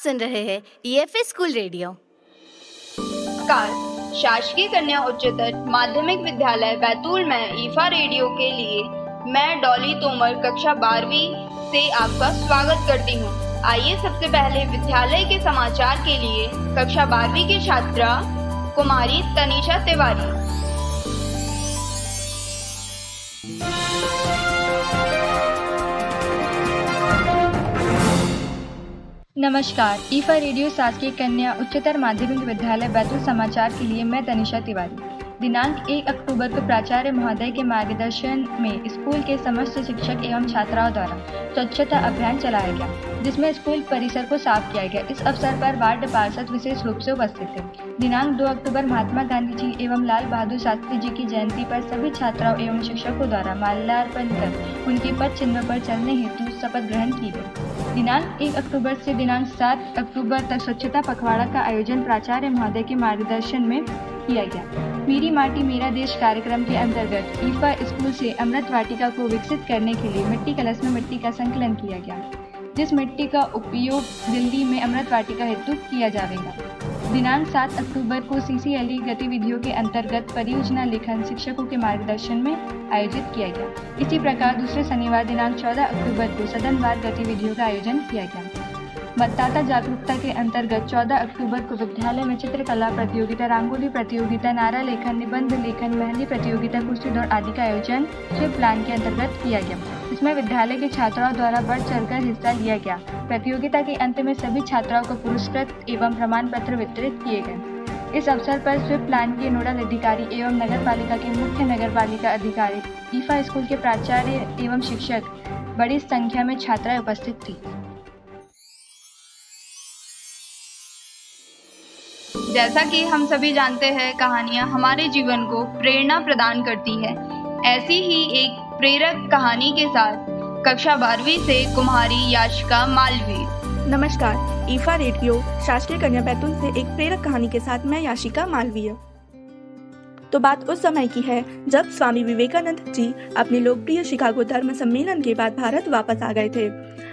सुन रहे हैं EFA school radio. नमस्कार, शासकीय कन्या उच्चतर माध्यमिक विद्यालय बैतूल में ईफा रेडियो के लिए मैं डॉली तोमर कक्षा 12वीं से आपका स्वागत करती हूँ। आइए सबसे पहले विद्यालय के समाचार के लिए कक्षा 12वीं की छात्रा कुमारी तनीषा तिवारी। नमस्कार, ईफा रेडियो शासकीय कन्या उच्चतर माध्यमिक विद्यालय बैतूल समाचार के लिए मैं तनीषा तिवारी। दिनांक 1 अक्टूबर को प्राचार्य महोदय के मार्गदर्शन में स्कूल के समस्त शिक्षक एवं छात्राओं द्वारा स्वच्छता अभियान चलाया गया, जिसमें स्कूल परिसर को साफ किया गया। इस अवसर पर वार्ड पार्षद विशेष रूप से उपस्थित थे। दिनांक 2 अक्टूबर महात्मा गांधी जी एवं लाल बहादुर शास्त्री जी की जयंती पर सभी छात्राओं एवं शिक्षकों द्वारा माल्यार्पण कर उनके पद चिन्हों पर चलने हेतु शपथ ग्रहण की गई। दिनांक 1 अक्टूबर से दिनांक 7 अक्टूबर तक स्वच्छता पखवाड़ा का आयोजन प्राचार्य महोदय के मार्गदर्शन में किया गया। मेरी माटी मेरा देश कार्यक्रम के अंतर्गत ईफा स्कूल से अमृत वाटिका को विकसित करने के लिए मिट्टी कलश में मिट्टी का संकलन किया गया, जिस मिट्टी का उपयोग दिल्ली में अमृत वाटिका हेतु किया जाएगा। दिनांक 7 अक्टूबर को CCLE गतिविधियों के अंतर्गत परियोजना लेखन शिक्षकों के मार्गदर्शन में आयोजित किया गया। इसी प्रकार दूसरे शनिवार दिनांक 14 अक्टूबर को सदनवार गतिविधियों का आयोजन किया गया। मतदाता जागरूकता के अंतर्गत 14 अक्टूबर को विद्यालय में चित्रकला प्रतियोगिता, रंगोली प्रतियोगिता, नारा लेखन, निबंध लेखन, मेहंदी प्रतियोगिता, कुश्ती दौड़ आदि का आयोजन स्वीप प्लान के अंतर्गत किया गया। इसमें विद्यालय के छात्राओं द्वारा बढ़ चढ़कर हिस्सा लिया गया। प्रतियोगिता के अंत में सभी छात्राओं को पुरस्कृत एवं प्रमाण पत्र वितरित किए गए। इस अवसर पर स्वीप प्लान के नोडल अधिकारी एवं नगर पालिका के मुख्य नगर पालिका अधिकारी, ईफा स्कूल के प्राचार्य एवं शिक्षक, बड़ी संख्या में छात्राएं उपस्थित थी। जैसा कि हम सभी जानते हैं, कहानियाँ हमारे जीवन को प्रेरणा प्रदान करती है। ऐसी ही एक प्रेरक कहानी के साथ कक्षा 12वीं से कुमारी याशिका मालवीय। नमस्कार, ईफा रेडियो शासकीय कन्या बैतूल से एक प्रेरक कहानी के साथ मैं याशिका मालवीय। तो बात उस समय की है जब स्वामी विवेकानंद जी अपने लोकप्रिय शिकागो धर्म सम्मेलन के बाद भारत वापस आ गए थे।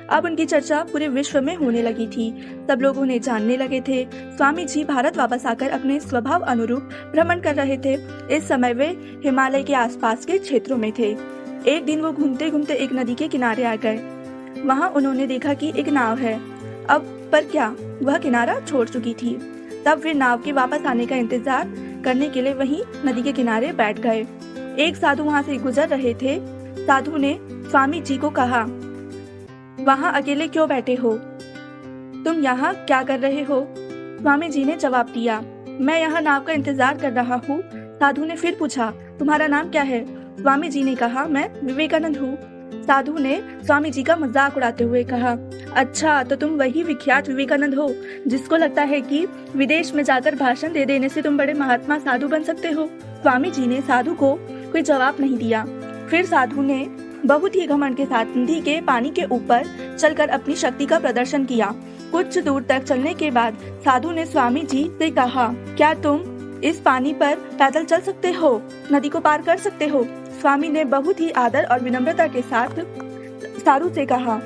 अब उनकी चर्चा पूरे विश्व में होने लगी थी। सब लोग उन्हें जानने लगे थे। स्वामी जी भारत वापस आकर अपने स्वभाव अनुरूप भ्रमण कर रहे थे। इस समय वे हिमालय के आसपास के क्षेत्रों में थे। एक दिन वो घूमते घूमते एक नदी के किनारे आ गए। वहाँ उन्होंने देखा कि एक नाव है। अब पर क्या वह किनारा छोड़ चुकी थी। तब वे नाव के वापस आने का इंतजार करने के लिए वहीं नदी के किनारे बैठ गए। एक साधु वहाँ से गुजर रहे थे। साधु ने स्वामी जी को कहा, वहाँ अकेले क्यों बैठे हो? तुम यहाँ क्या कर रहे हो? स्वामी जी ने जवाब दिया, मैं यहाँ नाव का इंतजार कर रहा हूँ। साधु ने फिर पूछा, तुम्हारा नाम क्या है? स्वामी जी ने कहा, मैं विवेकानंद हूँ। साधु ने स्वामी जी का मजाक उड़ाते हुए कहा, अच्छा तो तुम वही विख्यात विवेकानंद हो जिसको लगता है कि विदेश में जाकर भाषण दे देने से तुम बड़े महात्मा साधु बन सकते हो। स्वामी जी ने साधु को कोई जवाब नहीं दिया। फिर साधु ने बहुत ही घमंड के साथ नदी के पानी के ऊपर चलकर अपनी शक्ति का प्रदर्शन किया। कुछ दूर तक चलने के बाद साधु ने स्वामी जी से कहा, क्या तुम इस पानी पर पैदल चल सकते हो? नदी को पार कर सकते हो? स्वामी ने बहुत ही आदर और विनम्रता के साथ साधु से कहा,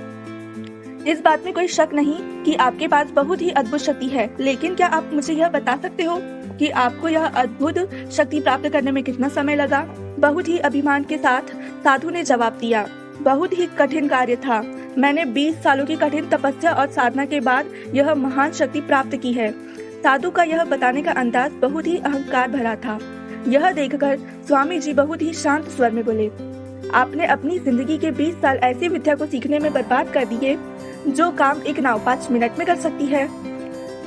इस बात में कोई शक नहीं कि आपके पास बहुत ही अद्भुत शक्ति है, लेकिन क्या आप मुझे यह बता सकते हो कि आपको यह अद्भुत शक्ति प्राप्त करने में कितना समय लगा? बहुत ही अभिमान के साथ साधु ने जवाब दिया, बहुत ही कठिन कार्य था। मैंने 20 सालों की कठिन तपस्या और साधना के बाद यह महान शक्ति प्राप्त की है। साधु का यह बताने का अंदाज बहुत ही अहंकार भरा था। यह देखकर स्वामी जी बहुत ही शांत स्वर में बोले, आपने अपनी जिंदगी के 20 साल ऐसी विद्या को सीखने में बर्बाद कर दिए जो काम एक नाव 5 मिनट में कर सकती है।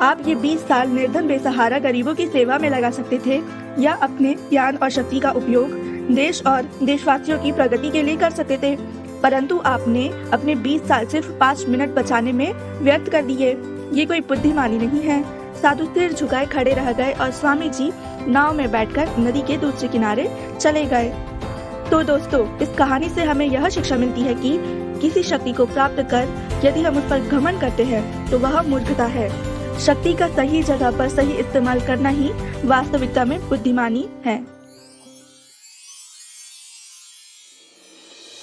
आप ये 20 साल निर्धन बेसहारा गरीबों की सेवा में लगा सकते थे या अपने ज्ञान और शक्ति का उपयोग देश और देशवासियों की प्रगति के लिए कर सकते थे, परंतु आपने अपने 20 साल सिर्फ 5 मिनट बचाने में व्यर्थ कर दिए। ये कोई बुद्धिमानी नहीं है। साधु सिर झुकाए खड़े रह गए और स्वामी जी नाव में बैठकर नदी के दूसरे किनारे चले गए। तो दोस्तों, इस कहानी से हमें यह शिक्षा मिलती है कि किसी शक्ति को प्राप्त कर यदि हम उस पर घमंड करते हैं तो वह मूर्खता है। शक्ति का सही जगह पर सही इस्तेमाल करना ही वास्तविकता में बुद्धिमानी है।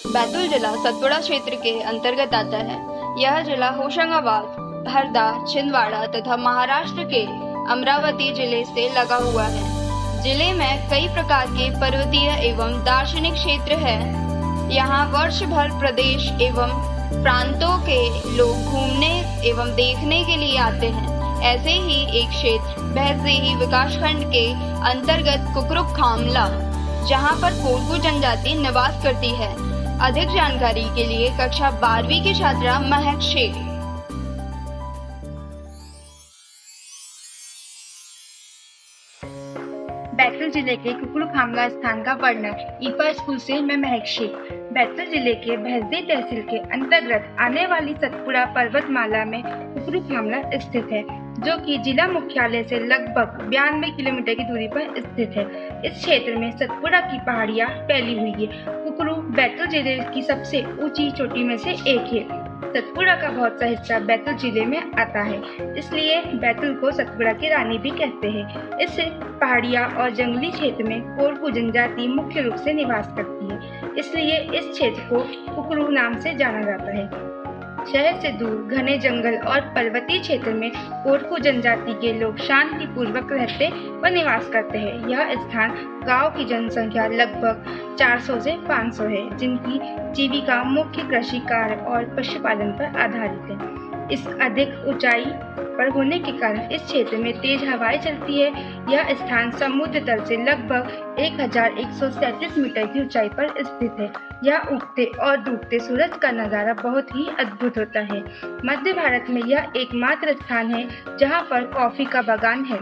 बैतूल जिला सतपुड़ा क्षेत्र के अंतर्गत आता है। यह जिला होशंगाबाद, हरदा, छिंदवाड़ा तथा महाराष्ट्र के अमरावती जिले से लगा हुआ है। जिले में कई प्रकार के पर्वतीय एवं दार्शनिक क्षेत्र हैं। यहाँ वर्ष भर प्रदेश एवं प्रांतों के लोग घूमने एवं देखने के लिए आते हैं। ऐसे ही एक क्षेत्र भैंसदेही विकासखंड के अंतर्गत कुकरुक खामला, जहाँ पर कोरकू जनजाति निवास करती है। अधिक जानकारी के लिए कक्षा 12वीं की छात्रा महक शेख। बैतूल जिले के कुकरुक खामला स्थान का वर्णन। ईफा स्कूल से मैं महक शेख। बैतूल जिले के भैंसदेही तहसील के अंतर्गत आने वाली सतपुड़ा पर्वतमाला में कुकरुक खामला स्थित है, जो कि जिला मुख्यालय से लगभग 92 किलोमीटर की दूरी पर स्थित है। इस क्षेत्र में सतपुड़ा की पहाड़ियाँ फैली हुई है। कुकरू बैतूल जिले की सबसे ऊंची चोटी में से एक है। सतपुड़ा का बहुत सा हिस्सा बैतूल जिले में आता है, इसलिए बैतूल को सतपुड़ा की रानी भी कहते हैं। इस पहाड़िया और जंगली क्षेत्र में कोरकू जनजाति मुख्य रूप से निवास करती है, इसलिए इस क्षेत्र को कुकरू नाम से जाना जाता है। शहर से दूर घने जंगल और पर्वतीय क्षेत्र में कोरकू जनजाति के लोग शांति पूर्वक रहते व निवास करते हैं। यह स्थान गांव की जनसंख्या लगभग 400 से 500 है, जिनकी जीविका मुख्य कृषि कार्य और पशुपालन पर आधारित है। इस अधिक ऊंचाई पर होने के कारण इस क्षेत्र में तेज हवाएं चलती है। यह स्थान समुद्र तल से लगभग 1137 मीटर की ऊंचाई पर स्थित है। यह उगते और डूबते सूरज का नज़ारा बहुत ही अद्भुत होता है। मध्य भारत में यह एकमात्र स्थान है जहां पर कॉफी का बागान है।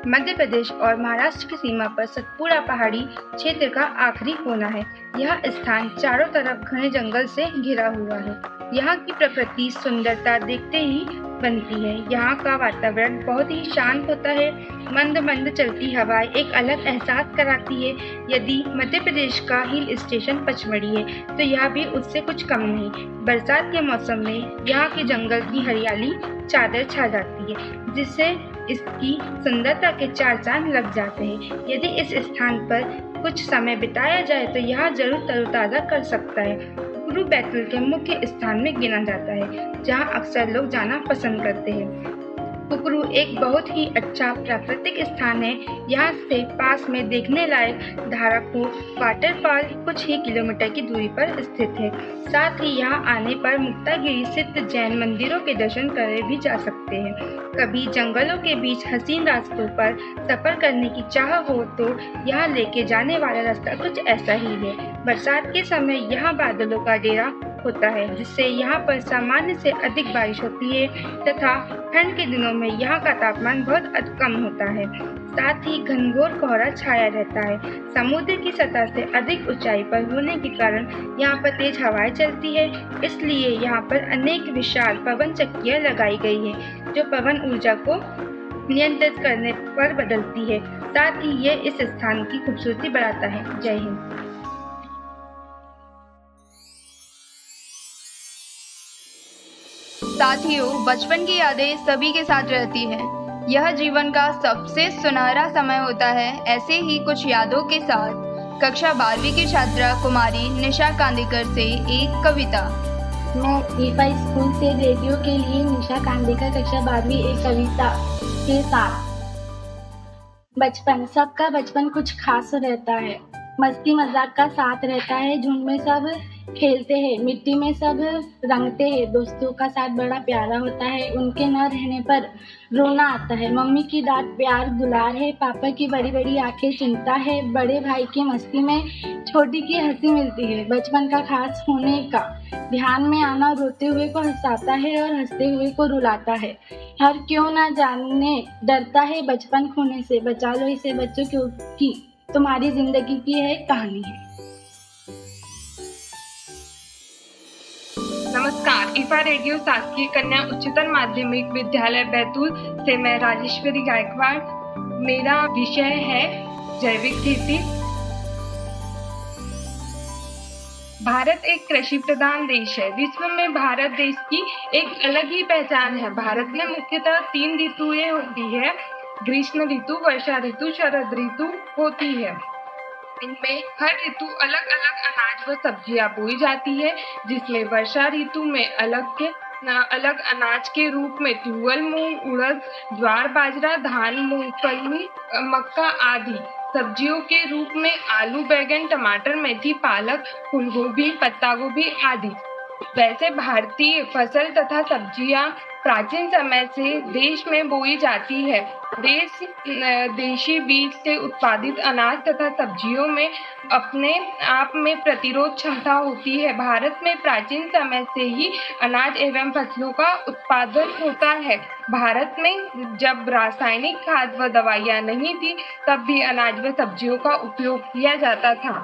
मध्य प्रदेश और महाराष्ट्र की सीमा पर सतपुड़ा पहाड़ी क्षेत्र का आखिरी कोना है। यह स्थान चारों तरफ घने जंगल से घिरा हुआ है। यहाँ की प्रकृति सुंदरता देखते ही बनती है। यहाँ का वातावरण बहुत ही शांत होता है। मंद मंद चलती हवाएं एक अलग एहसास कराती है। यदि मध्य प्रदेश का हिल स्टेशन पचमढ़ी है, तो यह भी उससे कुछ कम नहीं। बरसात के मौसम में यहाँ के जंगल की हरियाली चादर छा जाती है, जिससे इसकी सुंदरता के चार चांद लग जाते हैं। यदि इस स्थान पर कुछ समय बिताया जाए तो यह जरूर तरोताज़ा कर सकता है। कुकरू बैतूल के मुख्य स्थान में गिना जाता है, जहां अक्सर लोग जाना पसंद करते हैं। कुकरू एक बहुत ही अच्छा प्राकृतिक स्थान है। यहाँ से पास में देखने लायक धाराकू वाटरफॉल कुछ ही किलोमीटर की दूरी पर स्थित है। साथ ही यहाँ आने पर मुक्तागिरी स्थित जैन मंदिरों के दर्शन करे भी जा सकते हैं। कभी जंगलों के बीच हसीन रास्तों पर सफर करने की चाह हो तो यहाँ लेके जाने वाला रास्ता कुछ ऐसा ही है। बरसात के समय यहाँ बादलों का डेरा होता है, जिससे यहाँ पर सामान्य से अधिक बारिश होती है तथा ठंड के दिनों में यहाँ का तापमान बहुत कम होता है। साथ ही घनघोर कोहरा छाया रहता है। समुद्र की सतह से अधिक ऊंचाई पर होने के कारण यहाँ पर तेज हवाएं चलती है, इसलिए यहाँ पर अनेक विशाल पवन चक्कियाँ लगाई गई है, जो पवन ऊर्जा को नियंत्रित करने पर बदलती है। साथ ही ये इस स्थान की खूबसूरती बढ़ाता है। जय हिंद। साथियों, बचपन की यादें सभी के साथ रहती हैं। यह जीवन का सबसे सुनहरा समय होता है। ऐसे ही कुछ यादों के साथ कक्षा 12वीं की छात्रा कुमारी निशा कांदेकर से एक कविता। मैं ईफा स्कूल से रेडियो के लिए निशा कांदेकर कक्षा 12वीं एक कविता के साथ। बचपन, सबका बचपन कुछ खास रहता है। मस्ती मजाक का साथ रहता है। झुंड में सब खेलते हैं, मिट्टी में सब रंगते हैं। दोस्तों का साथ बड़ा प्यारा होता है। उनके न रहने पर रोना आता है। मम्मी की डांट प्यार दुलार है। पापा की बड़ी बड़ी आंखें चिंता है। बड़े भाई की मस्ती में छोटी की हंसी मिलती है। बचपन का खास होने का ध्यान में आना रोते हुए को हंसाता है और हंसते हुए को रुलाता है। हर क्यों ना जाने डरता है बचपन खोने से। बचा लो इसे बच्चों, क्योंकि तुम्हारी जिंदगी की है कहानी है। नमस्कार, ईफा रेडियो शासकीय कन्या उच्चतर माध्यमिक विद्यालय बैतूल से मैं राजेश्वरी गायकवाड़। मेरा विषय है जैविक खेती। भारत एक कृषि प्रधान देश है। विश्व में भारत देश की एक अलग ही पहचान है। भारत में मुख्यतः 3 ऋतुएं होती है। ग्रीष्म ऋतु, वर्षा ऋतु, शरद ऋतु होती है। इनमें हर ऋतु अलग अलग अनाज व सब्जियां बोई जाती है, जिसमें वर्षा ऋतु में अलग के अलग अनाज के रूप में तुअर, मूंग, उड़द, ज्वार, बाजरा, धान, मूंगफली, मक्का आदि। सब्जियों के रूप में आलू, बैंगन, टमाटर, मेथी, पालक, फूलगोभी, पत्ता गोभी आदि। वैसे भारतीय फसल तथा सब्जियां प्राचीन समय से देश में बोई जाती है। देशी बीज से उत्पादित अनाज तथा सब्जियों में अपने आप में प्रतिरोध क्षमता होती है। भारत में प्राचीन समय से ही अनाज एवं फसलों का उत्पादन होता है। भारत में जब रासायनिक खाद व दवाइयाँ नहीं थी, तब भी अनाज व सब्जियों का उपयोग किया जाता था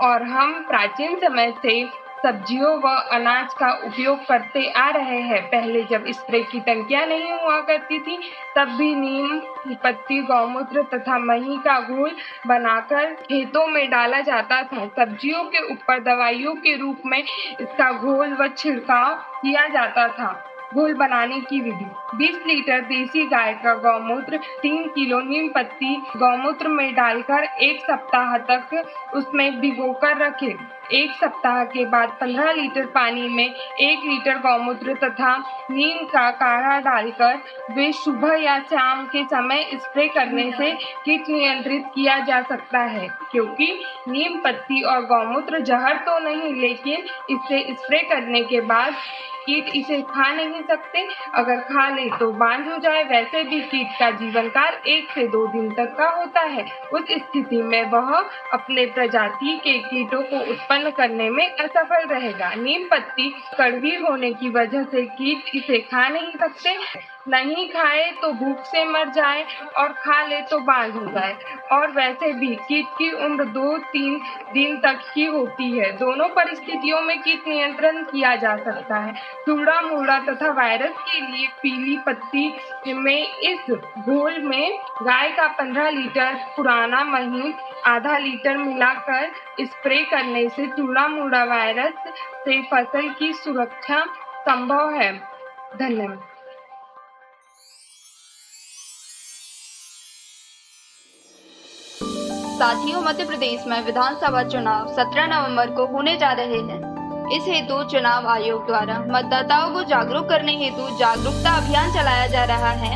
और हम प्राचीन समय से सब्जियों व अनाज का उपयोग करते आ रहे हैं। पहले जब स्प्रे की टंकियां नहीं हुआ करती थी, तब भी नीम की पत्ती, गौमूत्र तथा मही का घोल बनाकर खेतों में डाला जाता था। सब्जियों के ऊपर दवाइयों के रूप में इसका घोल व छिड़काव किया जाता था। घोल बनाने की विधि: 20 लीटर देसी गाय का गौमूत्र 3 किलो नीम पत्ती गौमूत्र में डालकर 1 सप्ताह तक उसमें भिगोकर रखें। 1 सप्ताह के बाद 15 लीटर पानी में 1 लीटर गौमूत्र तथा नीम का काढ़ा डालकर वे सुबह या शाम के समय स्प्रे करने से कीट नियंत्रित किया जा सकता है। क्योंकि नीम पत्ती और गौमूत्र जहर तो नहीं, लेकिन इसे स्प्रे करने के बाद कीट इसे खा नहीं सकते। अगर खा ले तो बांझ हो जाए। वैसे भी कीट का जीवन काल 1 से 2 दिन तक का होता है। उस स्थिति में वह अपने प्रजाति के कीटों को उत्पन्न करने में असफल रहेगा। नीम पत्ती कड़वी होने की वजह से कीट इसे खा नहीं सकते। नहीं खाए तो भूख से मर जाए और खा ले तो बांझ हो जाए। और वैसे भी कीट की उम्र 2-3 दिन तक ही होती है। दोनों परिस्थितियों में कीट नियंत्रण किया जा सकता है। चूड़ा, मूड़ा तथा वायरस के लिए पीली पत्ती में इस घोल में गाय का 15 लीटर पुराना मही आधा लीटर मिलाकर स्प्रे करने से चूड़ा मूड़ा वायरस से फसल की सुरक्षा संभव है। धन्यवाद। साथियों, मध्य प्रदेश में विधानसभा चुनाव 17 नवंबर को होने जा रहे हैं। इस हेतु चुनाव आयोग द्वारा मतदाताओं को जागरूक करने हेतु जागरूकता अभियान चलाया जा रहा है।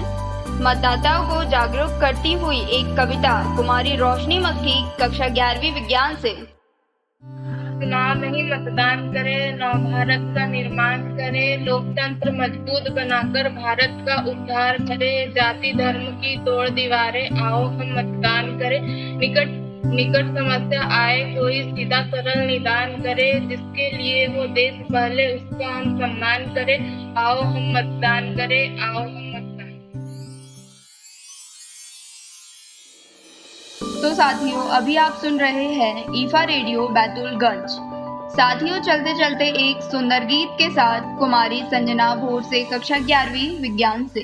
मतदाताओं को जागरूक करती हुई एक कविता कुमारी रोशनी मक्खी, कक्षा 11वीं विज्ञान से। चुनाव नहीं मतदान करे, नव भारत का निर्माण करे, लोकतंत्र मजबूत बनाकर भारत का उद्धार करे, जाति धर्म की तोड़ दीवारें, आओ हम मतदान करें, निकट समस्या आए कोई सीधा सरल निदान करे, जिसके लिए वो देश पहले उसका हम सम्मान करें, आओ हम मतदान करें, आओ हम मतदान। तो साथियों, अभी आप सुन रहे हैं ईफा रेडियो बैतूलगंज। साथियों, चलते चलते एक सुंदर गीत के साथ कुमारी संजना भोर से कक्षा 11वीं विज्ञान से।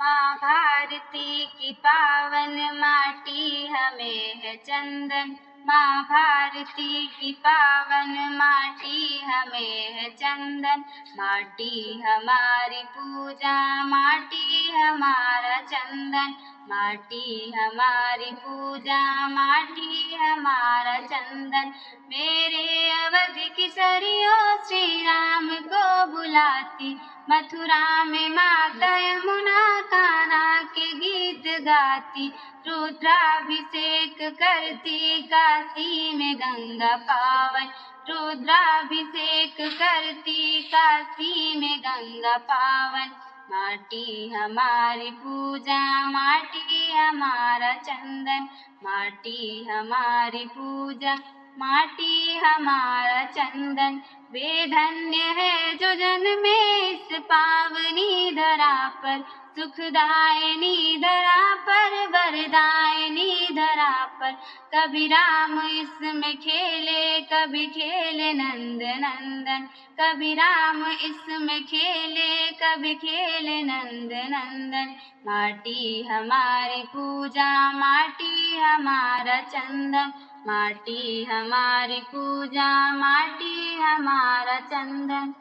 माँ भारती की पावन माटी हमें है चंदन, माँ भारती की पावन माटी हमें है चंदन, माटी हमारी पूजा, माटी हमारा चंदन, माटी हमारी पूजा, माटी हमारा चंदन। मेरे अवध की सरियों श्री राम को बुलाती, मथुरा में माता यमुना कान्हा के गीत गाती, रुद्राभिषेक करती काशी में गंगा पावन, रुद्राभिषेक करती काशी में गंगा पावन। माटी हमारी पूजा, माटी हमारा चंदन, माटी हमारी पूजा, माटी हमारा चंदन। वे धन्य है जो जन्मे इस पावनी धरा पर, सुखदायिनी धरा पर, वरदायिनी धरा पर। कभी राम इसमें खेले, कभी खेले नंद नंदन, कभी राम इसमें खेले, कभी खेले नंद नंदन। माटी हमारी पूजा, माटी हमारा चंदन, माटी हमारी पूजा, माटी हमारा चंदन।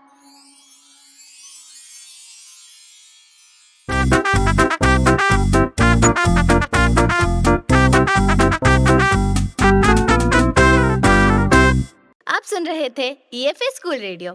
आप सुन रहे थे EFA स्कूल रेडियो।